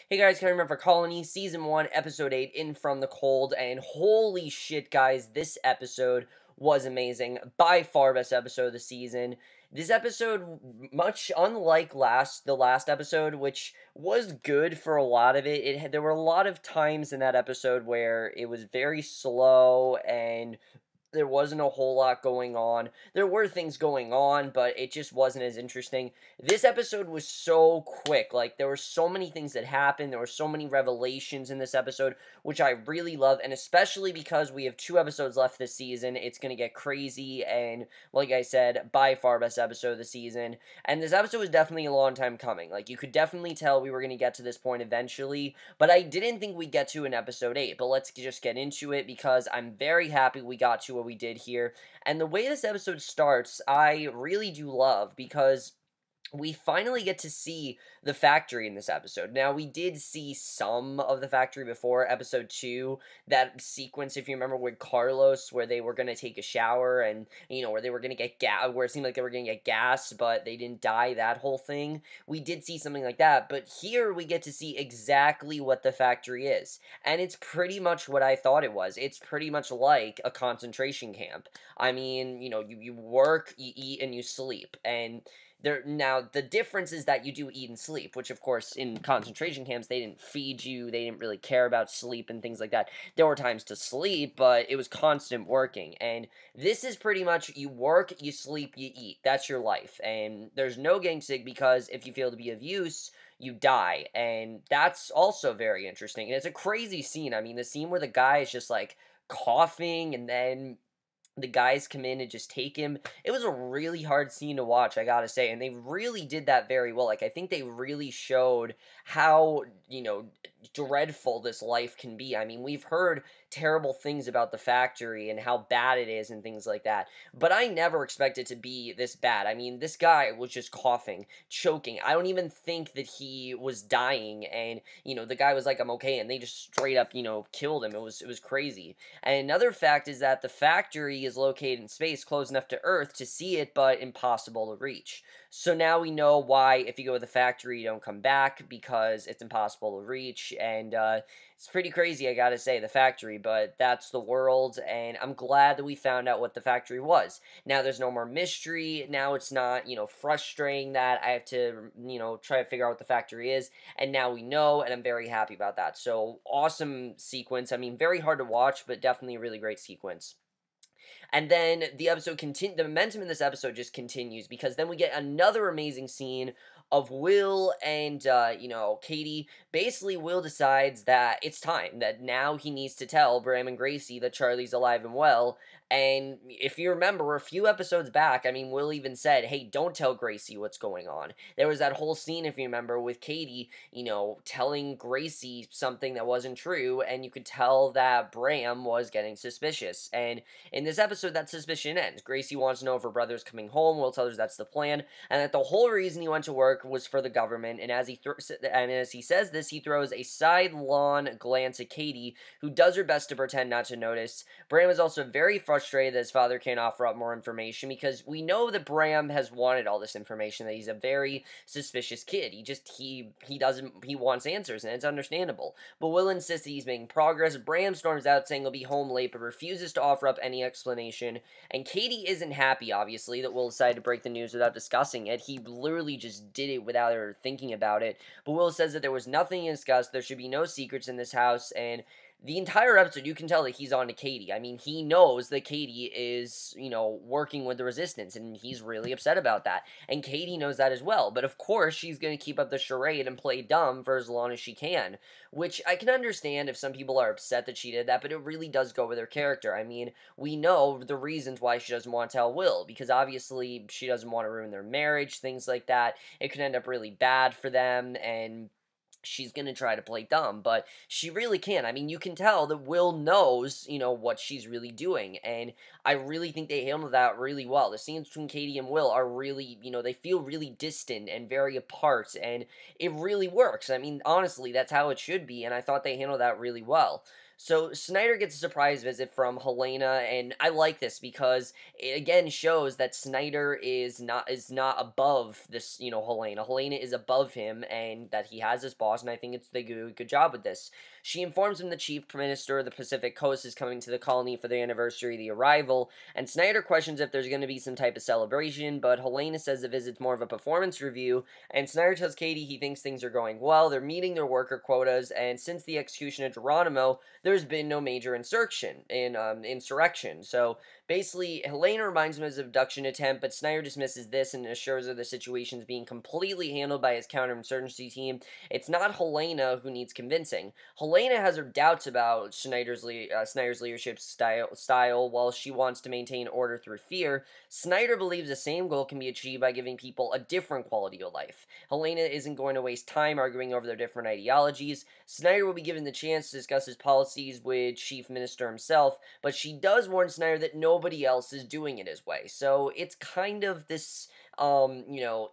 Hey guys, Kevin for Colony, Season 1, Episode 8, In From the Cold, and holy shit guys, this episode was amazing. By far best episode of the season. This episode, much unlike the last episode, which was good for a lot of it, there were a lot of times in that episode where it was very slow and there wasn't a whole lot going on. There were things going on, but it just wasn't as interesting. This episode was so quick. Like, there were so many things that happened. There were so many revelations in this episode, which I really love. And especially because we have 2 episodes left this season, it's going to get crazy. And like I said, by far best episode of the season. And this episode was definitely a long time coming. Like, you could definitely tell we were going to get to this point eventually. But I didn't think we'd get to in episode 8. But let's just get into it because I'm very happy we got to what we did here. And the way this episode starts, I really do love because we finally get to see the factory in this episode. Now, we did see some of the factory before episode 2, that sequence, if you remember, with Carlos, where they were going to take a shower and, you know, where they were going to get gas, where it seemed like they were going to get gas, but they didn't die, that whole thing. We did see something like that, but here we get to see exactly what the factory is. And it's pretty much what I thought it was. It's pretty much like a concentration camp. I mean, you know, you work, you eat, and you sleep, and now, the difference is that you do eat and sleep, which, of course, in concentration camps, they didn't feed you, they didn't really care about sleep and things like that. There were times to sleep, but it was constant working, and this is pretty much, you work, you sleep, you eat. That's your life, and there's no getting sick, because if you fail to be of use, you die, and that's also very interesting, and it's a crazy scene. I mean, the scene where the guy is just, like, coughing, and then the guys come in and just take him. It was a really hard scene to watch, I gotta say, and they really did that very well. Like, I think they really showed how, you know, dreadful this life can be. I mean, we've heard terrible things about the factory and how bad it is and things like that, but I never expected it to be this bad. I mean, this guy was just coughing, choking. I don't even think that he was dying, and, you know, the guy was like, I'm okay, and they just straight up, you know, killed him. It was crazy. And another fact is that the factory is located in space, close enough to Earth to see it, but impossible to reach. So now we know why, if you go to the factory, you don't come back, because it's impossible to reach, and it's pretty crazy, I gotta say, the factory, but that's the world, and I'm glad that we found out what the factory was. Now there's no more mystery. Now it's not, you know, frustrating that I have to, you know, try to figure out what the factory is, and now we know, and I'm very happy about that. So, awesome sequence. I mean, very hard to watch, but definitely a really great sequence. And then the the momentum in this episode just continues, because then we get another amazing scene of Will and, you know, Katie. Basically, Will decides that it's time, that now he needs to tell Bram and Gracie that Charlie's alive and well. And if you remember, a few episodes back, I mean, Will even said, hey, don't tell Gracie what's going on. There was that whole scene, if you remember, with Katie, you know, telling Gracie something that wasn't true, and you could tell that Bram was getting suspicious. And in this episode, that suspicion ends. Gracie wants to know if her brother's coming home. Will tells her that's the plan, and that the whole reason he went to work was for the government. And as he says this, he throws a sidelong glance at Katie, who does her best to pretend not to notice. Bram is also very frustrated that his father can't offer up more information, because we know that Bram has wanted all this information, that he's a very suspicious kid. He wants answers, and it's understandable. But Will insists that he's making progress. Bram storms out, saying he'll be home late, but refuses to offer up any explanation. And Katie isn't happy, obviously, that Will decided to break the news without discussing it. He literally just did it without her thinking about it. But Will says that there was nothing discussed, there should be no secrets in this house, and the entire episode, you can tell that he's on to Katie. I mean, he knows that Katie is, you know, working with the Resistance, and he's really upset about that. And Katie knows that as well. But of course, she's going to keep up the charade and play dumb for as long as she can. Which I can understand if some people are upset that she did that, but it really does go with her character. I mean, we know the reasons why she doesn't want to tell Will, because obviously she doesn't want to ruin their marriage, things like that. It could end up really bad for them, and she's going to try to play dumb, but she really can't. I mean, you can tell that Will knows, you know, what she's really doing, and I really think they handled that really well. The scenes between Katie and Will are really, you know, they feel really distant and very apart, and it really works. I mean, honestly, that's how it should be, and I thought they handled that really well. So Snyder gets a surprise visit from Helena, and I like this because it again shows that Snyder is not above this, Helena. Helena is above him, and that he has this boss, and I think they do a good job with this. She informs him the chief minister of the Pacific Coast is coming to the colony for the anniversary of the arrival, and Snyder questions if there's going to be some type of celebration, but Helena says the visit's more of a performance review, and Snyder tells Katie he thinks things are going well, they're meeting their worker quotas, and since the execution of Geronimo, there's been no major insurrection. So basically, Helena reminds him of his abduction attempt, but Snyder dismisses this and assures her the situation's being completely handled by his counterinsurgency team. It's not Helena who needs convincing. Helena has her doubts about Snyder's leadership style, while she wants to maintain order through fear. Snyder believes the same goal can be achieved by giving people a different quality of life. Helena isn't going to waste time arguing over their different ideologies. Snyder will be given the chance to discuss his policies with Chief Minister himself, but she does warn Snyder that nobody else is doing it his way. So it's kind of this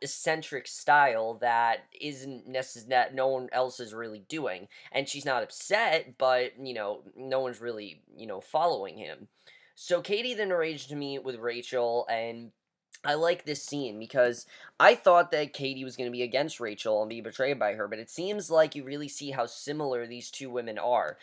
eccentric style that isn't necessary, that no one else is really doing. And she's not upset, but, no one's really, following him. So Katie then arranged to meet with Rachel, and I like this scene because I thought that Katie was going to be against Rachel and be betrayed by her, but it seems like you really see how similar these two women are.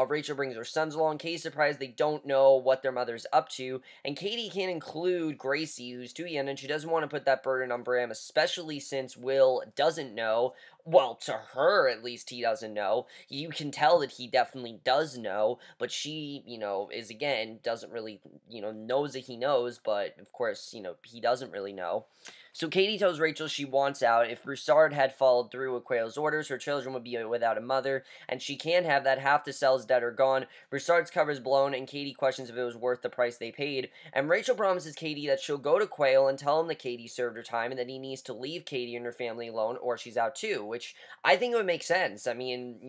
Rachel brings her sons along. Katie's surprised they don't know what their mother's up to, and Katie can't include Gracie, who's too young, and she doesn't want to put that burden on Bram, especially since Will doesn't know. Well, to her, at least, he doesn't know. You can tell that he definitely does know, but she, is, again, doesn't really, knows that he knows, but, of course, he doesn't really know. So Katie tells Rachel she wants out. If Broussard had followed through with Quayle's orders, her children would be without a mother, and she can't have that. Half the cells dead or gone. Broussard's cover is blown, and Katie questions if it was worth the price they paid. And Rachel promises Katie that she'll go to Quayle and tell him that Katie served her time, and that he needs to leave Katie and her family alone, or she's out too, which I think it would make sense. I mean,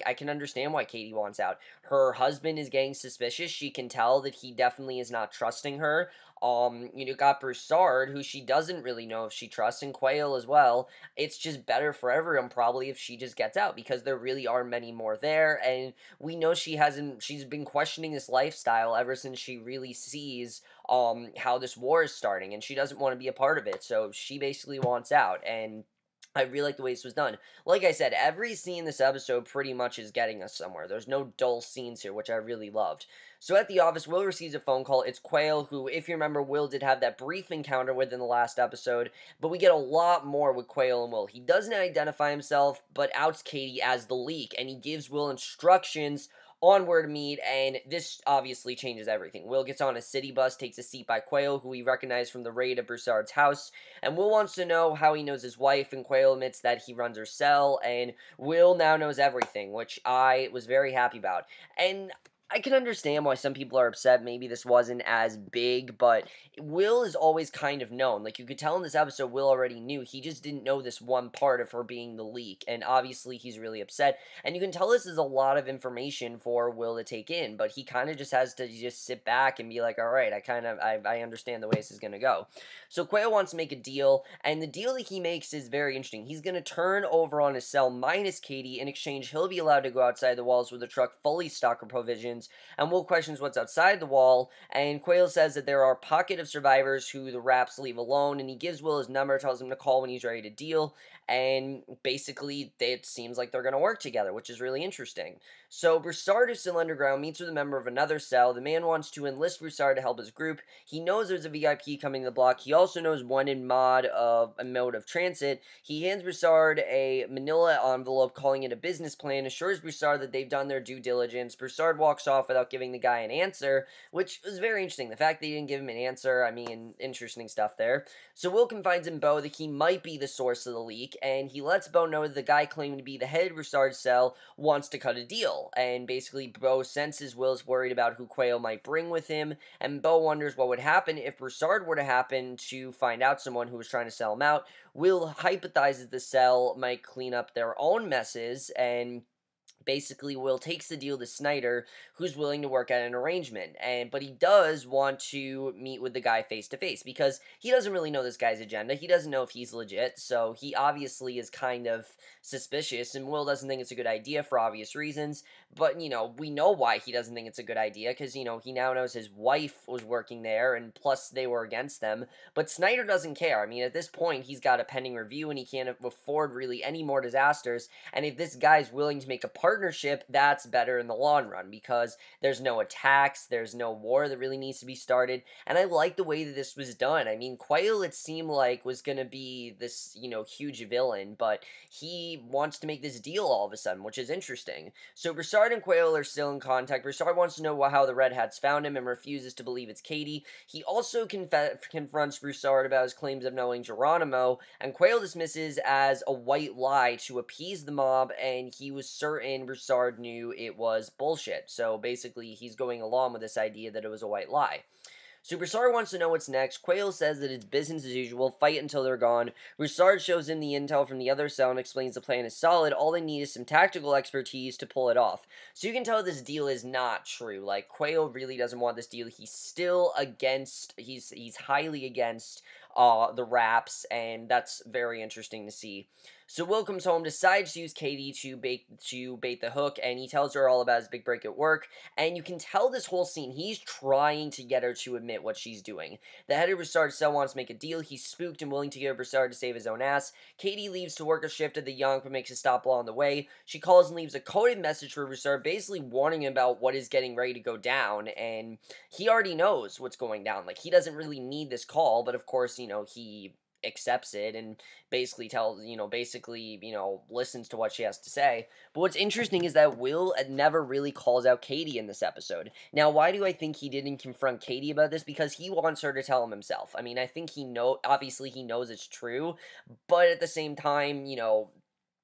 I can understand why Katie wants out. Her husband is getting suspicious. She can tell that he definitely is not trusting her. Got Broussard, who she doesn't really know if she trusts, and Quayle as well. It's just better for everyone, probably, if she just gets out, because there really are many more there, and we know she's been questioning this lifestyle ever since she really sees, how this war is starting, and she doesn't want to be a part of it, so she basically wants out, and I really like the way this was done. Like I said, every scene in this episode pretty much is getting us somewhere. There's no dull scenes here, which I really loved. So at the office, Will receives a phone call. It's Quayle, who, if you remember, Will did have that brief encounter with in the last episode, but we get a lot more with Quayle and Will. He doesn't identify himself, but outs Katie as the leak, and he gives Will instructions on where to meet, and this obviously changes everything. Will gets on a city bus, takes a seat by Quayle, who we recognize from the raid at Broussard's house, and Will wants to know how he knows his wife, and Quayle admits that he runs her cell, and Will now knows everything, which I was very happy about. And I can understand why some people are upset. Maybe this wasn't as big, but Will is always kind of known. Like, you could tell in this episode, Will already knew. He just didn't know this one part of her being the leak, and obviously he's really upset. And you can tell this is a lot of information for Will to take in, but he kind of just has to just sit back and be like, all right, I understand the way this is going to go. So Quayle wants to make a deal, and the deal that he makes is very interesting. He's going to turn over on his cell minus Katie. In exchange, he'll be allowed to go outside the walls with a truck fully stocked with provisions, and Will questions what's outside the wall, and Quayle says that there are a pocket of survivors who the Raps leave alone, and he gives Will his number, tells him to call when he's ready to deal, and basically it seems like they're going to work together, which is really interesting. So Broussard, who's still underground, meets with a member of another cell. The man wants to enlist Broussard to help his group. He knows there's a VIP coming to the block. He also knows one in mode of transit. He hands Broussard a manila envelope, calling it a business plan, assures Broussard that they've done their due diligence. Broussard walks off without giving the guy an answer, which was very interesting. The fact that he didn't give him an answer, I mean, interesting stuff there. So Will confides in Beau that he might be the source of the leak, and he lets Beau know that the guy claiming to be the head of Broussard's cell wants to cut a deal, and basically Beau senses Will's worried about who Quayle might bring with him, and Beau wonders what would happen if Broussard were to happen to find out someone who was trying to sell him out. Will hypothesizes the cell might clean up their own messes, and basically Will takes the deal to Snyder, who's willing to work out an arrangement, but he does want to meet with the guy face to face because he doesn't really know this guy's agenda. He doesn't know if he's legit, so he obviously is kind of suspicious, and Will doesn't think it's a good idea for obvious reasons. But we know why he doesn't think it's a good idea, because he now knows his wife was working there, and plus they were against them. But Snyder doesn't care. I mean, at this point, he's got a pending review, and he can't afford really any more disasters. And if this guy's willing to make a partnership, that's better in the long run, because there's no attacks, there's no war that really needs to be started. And I like the way that this was done. I mean, Quayle, it seemed like, was going to be this, huge villain, but he wants to make this deal all of a sudden, which is interesting. So Broussard and Quayle are still in contact. Broussard wants to know how the Red Hats found him and refuses to believe it's Katie. He also confronts Broussard about his claims of knowing Geronimo, and Quayle dismisses as a white lie to appease the mob, and he was certain Broussard knew it was bullshit. So basically, he's going along with this idea that it was a white lie. So Broussard wants to know what's next. Quayle says that it's business as usual, fight until they're gone. Broussard shows him the intel from the other cell and explains the plan is solid. All they need is some tactical expertise to pull it off. So you can tell this deal is not true. Like, Quayle really doesn't want this deal. He's still against, he's highly against the Raps, and that's very interesting to see. So Will comes home, decides to use Katie to bait the hook, and he tells her all about his big break at work. And you can tell this whole scene, he's trying to get her to admit what she's doing. The head of Broussard's cell wants to make a deal. He's spooked and willing to give Broussard to save his own ass. Katie leaves to work a shift at the Yonk, but makes a stop along the way. She calls and leaves a coded message for Broussard, basically warning him about what is getting ready to go down, and he already knows what's going down. Like, he doesn't really need this call, but of course, he accepts it and basically listens to what she has to say. But what's interesting is that Will never really calls out Katie in this episode. Now, why do I think he didn't confront Katie about this? Because he wants her to tell him himself. I mean, I think obviously he knows it's true, but at the same time,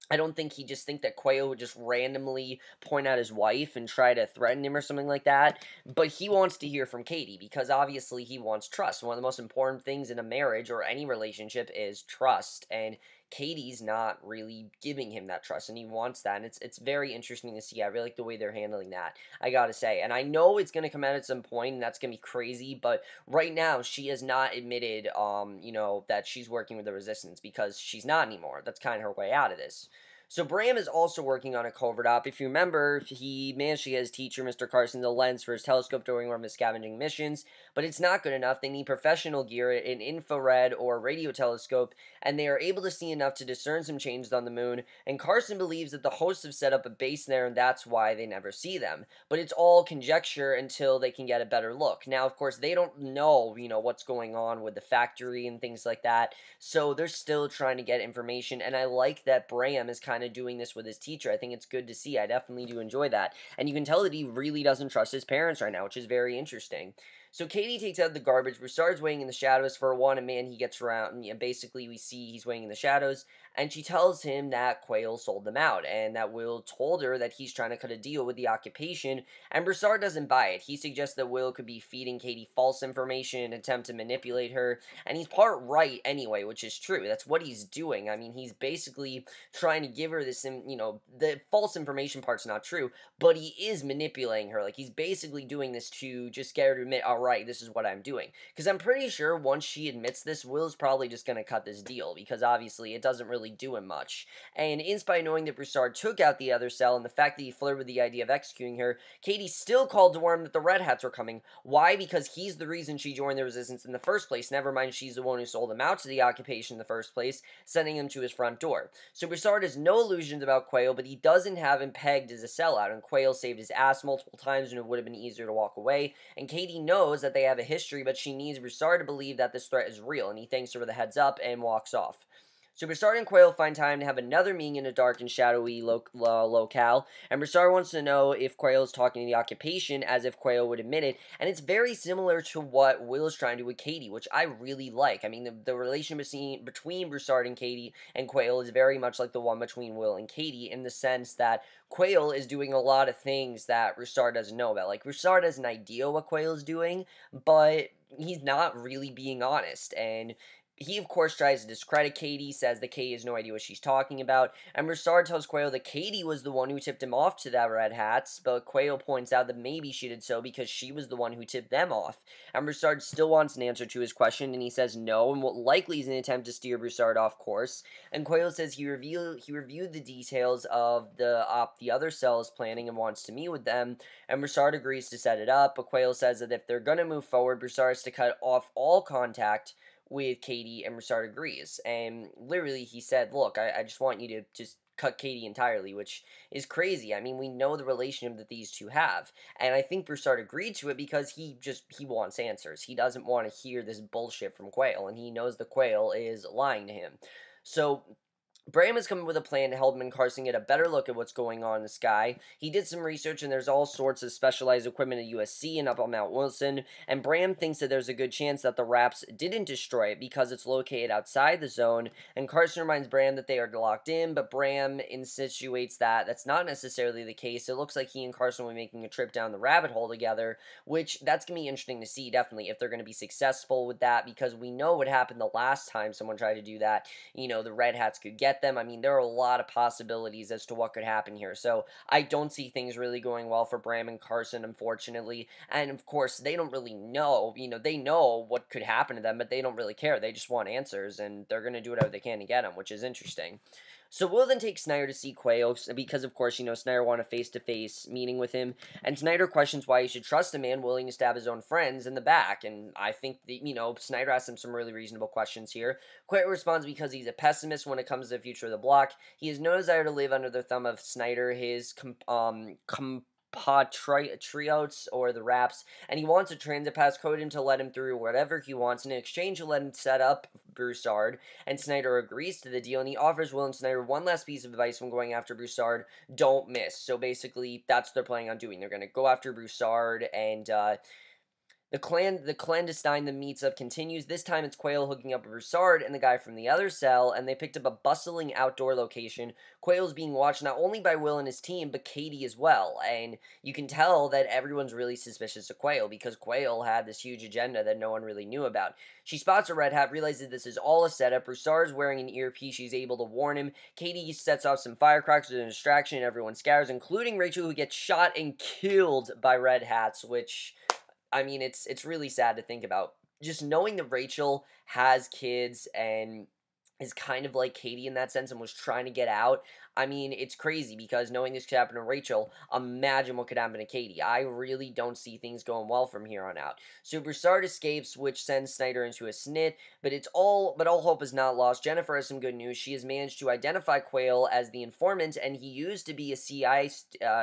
I don't think he just think that Quayle would just randomly point out his wife and try to threaten him or something like that. But he wants to hear from Katie because obviously he wants trust. One of the most important things in a marriage or any relationship is trust. And Katie's not really giving him that trust, and he wants that. And it's very interesting to see. I really like the way they're handling that, I gotta say. And I know it's gonna come out at some point, and that's gonna be crazy. But right now, she has not admitted, that she's working with the Resistance because she's not anymore. That's kind of her way out of this. So Bram is also working on a covert op. If you remember, he managed to get his teacher, Mr. Carson, the lens for his telescope during one of his scavenging missions, but it's not good enough. They need professional gear, an infrared or radio telescope, and they are able to see enough to discern some changes on the moon, and Carson believes that the hosts have set up a base there, and that's why they never see them. But it's all conjecture until they can get a better look. Now, of course, they don't know, what's going on with the factory and things like that, so they're still trying to get information, and I like that Bram is kind of doing this with his teacher. I think it's good to see. I definitely do enjoy that. And you can tell that he really doesn't trust his parents right now, which is very interesting. So Katie takes out the garbage. Broussard's waiting in the shadows for a wanted man. He gets around, and basically we see he's waiting in the shadows, and she tells him that Quayle sold them out, and that Will told her that he's trying to cut a deal with the occupation, and Broussard doesn't buy it. He suggests that Will could be feeding Katie false information and attempt to manipulate her, and he's part right anyway, which is true. That's what he's doing. I mean, he's basically trying to give her this, the false information part's not true, but he is manipulating her. Like, he's basically doing this to just get her to admit, alright, this is what I'm doing. Because I'm pretty sure once she admits this, Will's probably just going to cut this deal, because obviously it doesn't really do him much. And in spite of knowing that Broussard took out the other cell, and the fact that he flirted with the idea of executing her, Katie still called to warn him that the Red Hats were coming. Why? Because he's the reason she joined the Resistance in the first place. Never mind, she's the one who sold him out to the occupation in the first place, sending him to his front door. So Broussard has no illusions about Quayle, but he doesn't have him pegged as a sellout, and Quayle saved his ass multiple times when it would have been easier to walk away, and Katie knows that they have a history, but she needs Broussard to believe that this threat is real, and he thanks her for the heads up and walks off. So Broussard and Quayle find time to have another meeting in a dark and shadowy locale, and Broussard wants to know if Quayle is talking to the occupation, as if Quayle would admit it, and it's very similar to what Will is trying to do with Katie, which I really like. I mean, the relation between Broussard and Katie and Quayle is very much like the one between Will and Katie, in the sense that Quayle is doing a lot of things that Broussard doesn't know about. Like, Broussard has an idea what Quayle is doing, but he's not really being honest, and he, of course, tries to discredit Katie, says that Katie has no idea what she's talking about, and Broussard tells Quayle that Katie was the one who tipped him off to that Red Hats, but Quayle points out that maybe she did so because she was the one who tipped them off. And Broussard still wants an answer to his question, and he says no, and what likely is an attempt to steer Broussard off course. And Quayle says he reviewed the details of the other cell's planning and wants to meet with them, and Broussard agrees to set it up, but Quayle says that if they're going to move forward, Broussard has to cut off all contact with Katie, and Broussard agrees. And literally, he said, look, I just want you to just cut Katie entirely, which is crazy. I mean, we know the relationship that these two have, and I think Broussard agreed to it because he wants answers. He doesn't want to hear this bullshit from Quayle, and he knows the Quayle is lying to him. So Bram has come up with a plan to help him and Carson get a better look at what's going on in the sky. He did some research, and there's all sorts of specialized equipment at USC and up on Mount Wilson, and Bram thinks that there's a good chance that the Raps didn't destroy it because it's located outside the zone, and Carson reminds Bram that they are locked in, but Bram insinuates that that's not necessarily the case. It looks like he and Carson will be making a trip down the rabbit hole together, which that's going to be interesting to see, definitely, if they're going to be successful with that, because we know what happened the last time someone tried to do that. You know, the Red Hats could get them. I mean, there are a lot of possibilities as to what could happen here. So I don't see things really going well for Bram and Carson, unfortunately. And of course, they don't really know. You know, they know what could happen to them, but they don't really care. They just want answers, and they're going to do whatever they can to get them, which is interesting. So Will then takes Snyder to see Quayle, because of course, you know, Snyder wanted a face-to-face meeting with him, and Snyder questions why he should trust a man willing to stab his own friends in the back, and I think that, you know, Snyder asks him some really reasonable questions here. Quayle responds because he's a pessimist when it comes to the future of the block. He has no desire to live under the thumb of Snyder, his compatriots, or the Raps, and he wants a transit pass code him to let him through whatever he wants. In exchange, he'll let him set up Broussard, and Snyder agrees to the deal, and he offers Will and Snyder one last piece of advice when going after Broussard: don't miss. So basically, that's what they're planning on doing. They're going to go after Broussard, and the clandestine that meets up continues. This time it's Quayle hooking up with Broussard and the guy from the other cell, and they picked up a bustling outdoor location. Quayle's being watched not only by Will and his team, but Katie as well, and you can tell that everyone's really suspicious of Quayle, because Quayle had this huge agenda that no one really knew about. She spots a Red Hat, realizes this is all a setup. Broussard's wearing an earpiece, she's able to warn him. Katie sets off some firecrackers as a distraction, and everyone scatters, including Rachel, who gets shot and killed by Red Hats, which, I mean, it's really sad to think about. Just knowing that Rachel has kids and is kind of like Katie in that sense and was trying to get out, I mean, it's crazy, because knowing this could happen to Rachel, imagine what could happen to Katie. I really don't see things going well from here on out. So Broussard escapes, which sends Snyder into a snit, but all hope is not lost. Jennifer has some good news. She has managed to identify Quayle as the informant, and he used to be a CI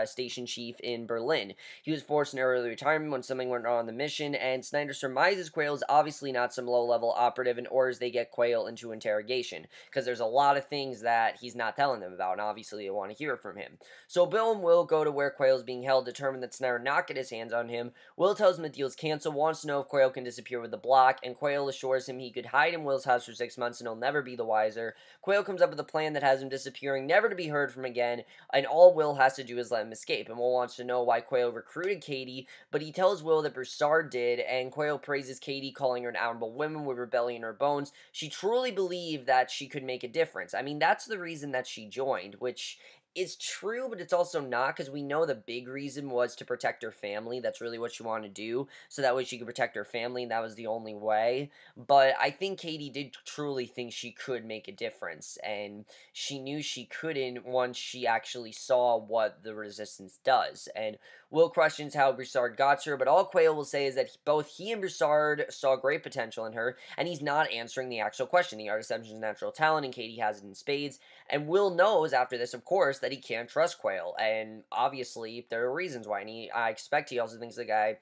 station chief in Berlin. He was forced into early retirement when something went wrong on the mission, and Snyder surmises Quayle is obviously not some low-level operative and orders they get Quayle into interrogation, because there's a lot of things that he's not telling them about, and obviously they want to hear from him. So Bill and Will go to where Quayle is being held, determined that Snyder not get his hands on him. Will tells him the deal's canceled, wants to know if Quayle can disappear with the block, and Quayle assures him he could hide in Will's house for 6 months and he'll never be the wiser. Quayle comes up with a plan that has him disappearing, never to be heard from again, and all Will has to do is let him escape. And Will wants to know why Quayle recruited Katie, but he tells Will that Broussard did, and Quayle praises Katie, calling her an admirable woman with rebellion in her bones. She truly believed that she could make a difference. I mean, that's the reason that she joined, which is true, but it's also not, because we know the big reason was to protect her family. That's really what she wanted to do, so that way she could protect her family, and that was the only way. But I think Katie did truly think she could make a difference, and she knew she couldn't once she actually saw what the resistance does. And Will questions how Broussard got to her, but all Quayle will say is that both he and Broussard saw great potential in her, and he's not answering the actual question. The art deception is natural talent, and Katie has it in spades. And Will knows after this, of course, that he can't trust Quayle, and obviously there are reasons why. And I expect he also thinks the guy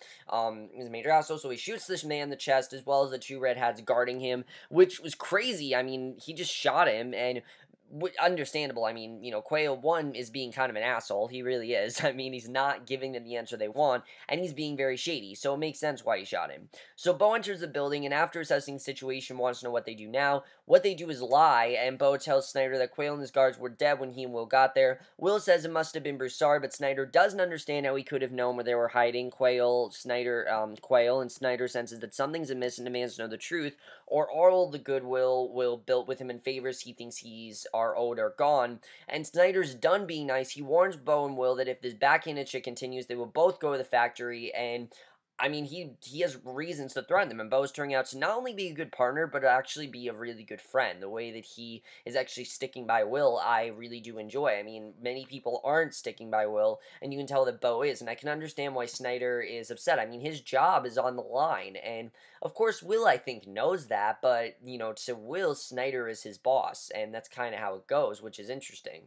is a major asshole, so he shoots this man in the chest, as well as the two Red Hats guarding him, which was crazy. I mean, he just shot him, and understandable. I mean, Quayle, one, is being kind of an asshole. He really is. I mean, he's not giving them the answer they want, and he's being very shady, so it makes sense why he shot him. So Bo enters the building, and after assessing the situation, wants to know what they do now. What they do is lie, and Bo tells Snyder that Quayle and his guards were dead when he and Will got there. Will says it must have been Broussard, but Snyder doesn't understand how he could have known where they were hiding. Quayle, and Snyder senses that something's amiss and demands to know the truth, or all the goodwill Will built with him and favors he thinks he's are owed are gone. And Snyder's done being nice. He warns Bo and Will that if this backhanded shit continues, they will both go to the factory, and I mean, he has reasons to threaten them, and Bo's turning out to not only be a good partner, but actually be a really good friend. The way that he is actually sticking by Will, I really do enjoy. I mean, many people aren't sticking by Will, and you can tell that Bo is, and I can understand why Snyder is upset. I mean, his job is on the line, and of course, Will, I think, knows that, but, to Will, Snyder is his boss, and that's kind of how it goes, which is interesting.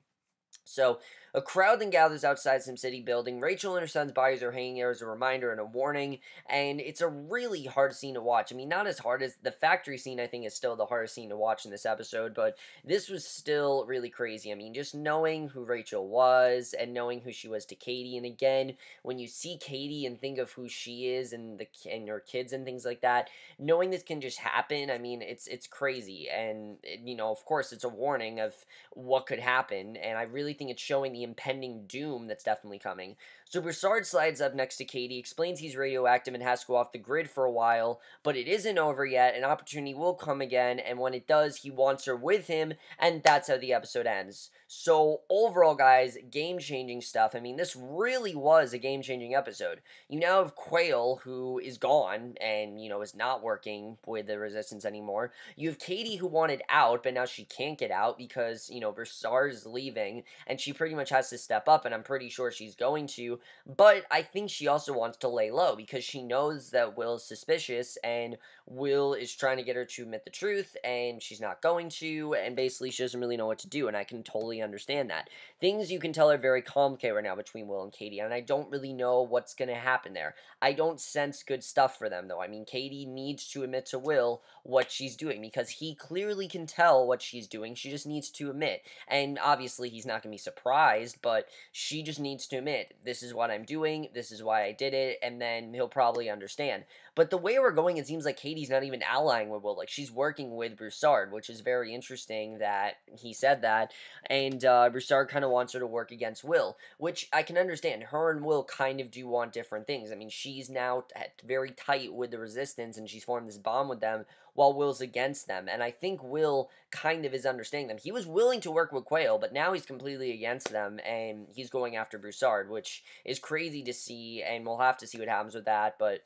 So, a crowd then gathers outside some city building. Rachel and her son's bodies are hanging there as a reminder and a warning, and it's a really hard scene to watch. I mean, not as hard as the factory scene, I think, is still the hardest scene to watch in this episode, but this was still really crazy. I mean, just knowing who Rachel was and knowing who she was to Katie, and again, when you see Katie and think of who she is and her kids and things like that, knowing this can just happen, I mean, it's crazy, and of course, it's a warning of what could happen, and I really think it's showing the impending doom that's definitely coming. So Broussard slides up next to Katie, explains he's radioactive and has to go off the grid for a while, but it isn't over yet. An opportunity will come again, and when it does, he wants her with him, and that's how the episode ends. So overall, guys, game-changing stuff. I mean, this really was a game-changing episode. You now have Quayle, who is gone and, is not working with the Resistance anymore. You have Katie, who wanted out, but now she can't get out because, Broussard is leaving, and she pretty much has to step up, and I'm pretty sure she's going to, but I think she also wants to lay low because she knows that Will is suspicious, and Will is trying to get her to admit the truth, and she's not going to, and basically she doesn't really know what to do, and I can totally understand that. Things you can tell are very complicated right now between Will and Katie, and I don't really know what's going to happen there. I don't sense good stuff for them, though. I mean, Katie needs to admit to Will what she's doing, because he clearly can tell what she's doing. She just needs to admit, and obviously he's not going to be surprised, but she just needs to admit, this is what I'm doing, this is why I did it, and then he'll probably understand. But the way we're going, it seems like Katie's not even allying with Will. Like, she's working with Broussard, which is very interesting that he said that. And Broussard kind of wants her to work against Will, which I can understand. Her and Will kind of do want different things. I mean, she's now very tight with the Resistance, and she's formed this bond with them, while Will's against them. And I think Will kind of is understanding them. He was willing to work with Quayle, but now he's completely against them, and he's going after Broussard, which is crazy to see, and we'll have to see what happens with that. But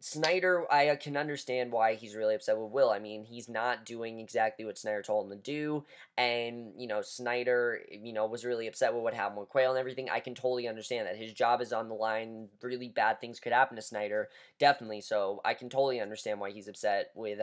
Snyder, I can understand why he's really upset with Will. I mean, he's not doing exactly what Snyder told him to do, and, Snyder, was really upset with what happened with Quayle and everything. I can totally understand that. His job is on the line. Really bad things could happen to Snyder, definitely, so I can totally understand why he's upset with,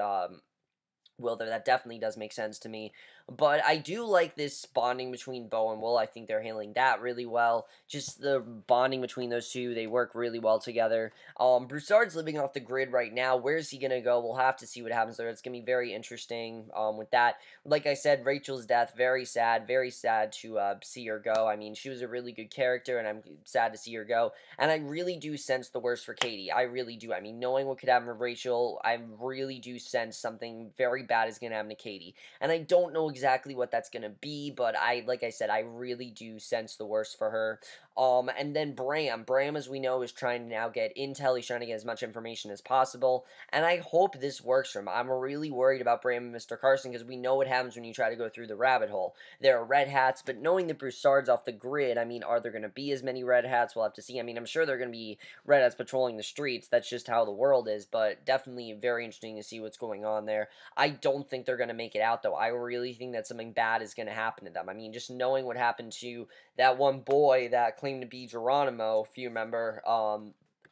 Will, that definitely does make sense to me. But I do like this bonding between Bo and Will. I think they're handling that really well. Just the bonding between those two, they work really well together. Broussard's living off the grid right now. Where's he going to go? We'll have to see what happens there. It's going to be very interesting with that. Like I said, Rachel's death, very sad to see her go. I mean, she was a really good character, and I'm sad to see her go. And I really do sense the worst for Katie. I really do. I mean, knowing what could happen with Rachel, I really do sense something very bad is going to happen to Katie. And I don't know exactly what that's going to be, but like I said, I really do sense the worst for her. And then Bram, as we know, is trying to now get intel. He's trying to get as much information as possible, and I hope this works for him. I'm really worried about Bram and Mr. Carson, because we know what happens when you try to go through the rabbit hole. There are red hats, but knowing that Broussard's off the grid, I mean, are there going to be as many red hats? We'll have to see. I mean, I'm sure there are going to be red hats patrolling the streets. That's just how the world is, but definitely very interesting to see what's going on there. I don't think they're going to make it out, though. I really think that something bad is going to happen to them. I mean, just knowing what happened to that one boy that claimed to be Geronimo, if you remember,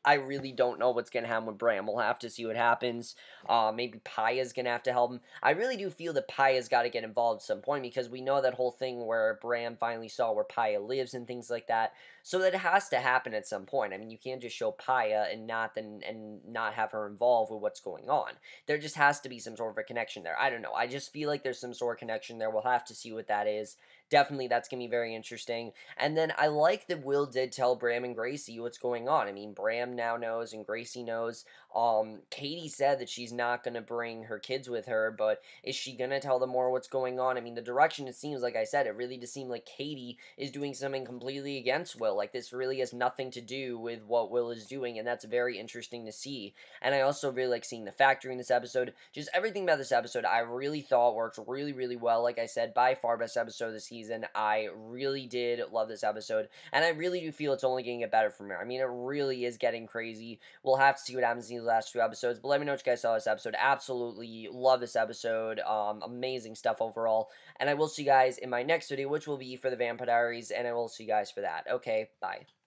I really don't know what's going to happen with Bram. We'll have to see what happens. Maybe Paya's going to have to help him. I really do feel that Paya's got to get involved at some point, because we know that whole thing where Bram finally saw where Paya lives and things like that. So that has to happen at some point. I mean, you can't just show Paya and not have her involved with what's going on. There just has to be some sort of a connection there. I don't know. I just feel like there's some sort of connection there. We'll have to see what that is. Definitely, that's going to be very interesting. And then I like that Will did tell Bram and Gracie what's going on. I mean, Bram now knows and Gracie knows. Katie said that she's not going to bring her kids with her, but is she going to tell them more what's going on? I mean, the direction it seems, like I said, it really does seem like Katie is doing something completely against Will. Like, this really has nothing to do with what Will is doing, and that's very interesting to see. And I also really like seeing the factory in this episode. Just everything about this episode I really thought worked really, really well. Like I said, by far best episode of the season. I really did love this episode, and I really do feel it's only going to get better from here. I mean, it really is getting crazy. We'll have to see what happens in these last 2 episodes, but let me know what you guys saw this episode. Absolutely love this episode. Amazing stuff overall, and I will see you guys in my next video, which will be for the Vampire Diaries, and I will see you guys for that. Okay, bye.